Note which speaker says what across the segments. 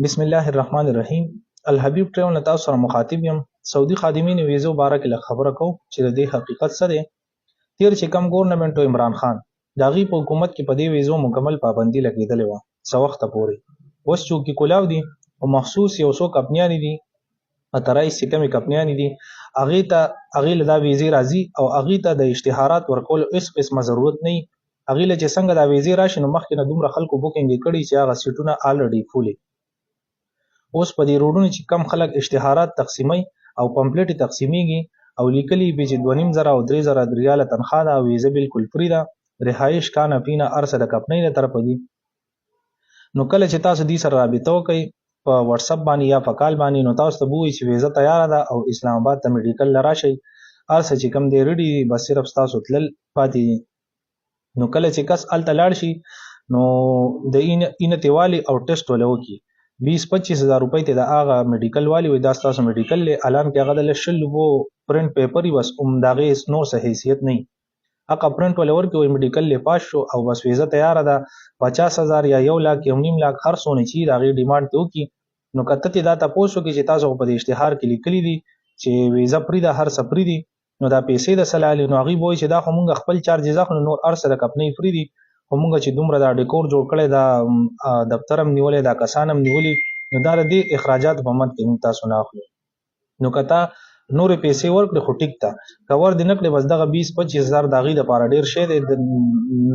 Speaker 1: بسم الله الرحمن الرحیم. الحبیب ټریول نه تاسو سره مخاطب یم. سعودي خادمینو ویزو باره کې خبره کوم چې د دې حقیقت څه دی. تیر چې کم ګورنمنت او عمران خان د هغې په حکومت کې په دې ویزو مکمل پابندي لګېدلې وه څه وخته پورې. اوس چوکي کولاو دي او مخصوص یو څو کمپنیانې دي، اترایس چې کومې کمپنیانې دي هغې له دا ویزې راځي او هغې ته د اشتهارات ورکولو هېڅ قسمه ضرورت نه وي. هغې له چې څنګه دا ویزې راشي نو مخکې نه دومره خلکو بوکینګ یې کړي چې هغه سیټونه آلریډي فول. اوس په دې روډونو چې کم خلک اشتهارات تقسیمي او پمپلیټ تقسیمیږي او لیکلي به چې 2,500 او 3,000 ریاله تنخواه ده او ویزه بالکل فری ده، رهایش کانه پینه ارسه د کمپنۍ له طرفه دي. نو کله چې تاسو دې سره رابطه وکئ په واتس اپ باندې یا په کال باندې، نو تاسو ته به ووایي چې ویزه تیاره ده او اسلام آباد ته میډیکل له راشئ، ارسه چې کوم دی ریډي دي، بس صرف ستاسو تلل پاتې دي. نو کله چې کس هلته لاړ شي نو د اینتې والي او ټیسټ وله وکړي 20-25 هزار روپۍ ته د هغه میډیکل والی وایي دا ستاسو میډیکل دی، الان کې هغه د 100 لوبو پرنټ پیپر وي، بس د هغې نور څه حیثیت نه وي. هغه پرنټ وله ورکړي وایي میډیکل یې پاس شو او بس ویزه تیاره ده. 50,000 یا 1 لاک یا 1.5 لاک هر څونه چې د هغې ډیمانډ ته وکړي. نو که ته دا تپوس وکړي چې تاسو په دې اشتهار کې لیکلي دي چې ویزه فری ده، هر څه فری دي، نو دا پیسې د څه لالي، نو هغوی به وایي چې دا خو مونږ خپل چارجز اخلو، نور هر څه د کمپنۍ فری دي، خو مونږ چې دومره دا ډیکور جوړ کړی، دا دفتر هم نیولی، دا کسان هم نیولي، نو دا د دې اخراجات په مد کې موږ تاسو نه اخلو. نو که تا نورې پیسې ورکړې خو ټیک ته، که ور دې نه کړې بس دغه 20-25 هزار د هغې دپاره ډېر شی دی.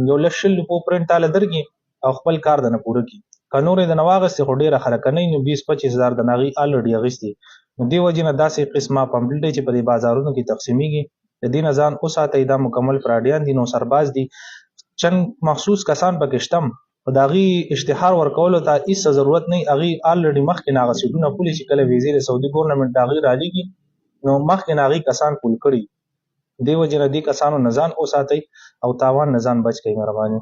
Speaker 1: یو 100 روپو پرنټ تاله درکړي او خپل کار دنه پوره کړي. که نورې د نه واغېستې خو ډېره خرکه نه وي، نو 20-25 هزار د نه هغې الریډي اخیستي. نو دې وجې نه داسې قسمه پمپلیټ چې په دې بازارونو کې تقسیمیږي، د دې نه ځان وساتئ. دا مکمل فراډیان دي، نو سرباز دي، چند مخصوص کسان پکې شته او د هغې اشتهار ورکولو ته هېڅ ضرورت نه وي. هغې الریډي مخکې نه هغه سیټونه فول چې کله ویزې د سعودي ګورنمنټ د هغې رالیږي نو مخکې نه هغې کسان فول کړي. دې وجې نه دې کسانو نه ځان وساتئ او تاوان نه ځان بچ کړئ. مهرباني.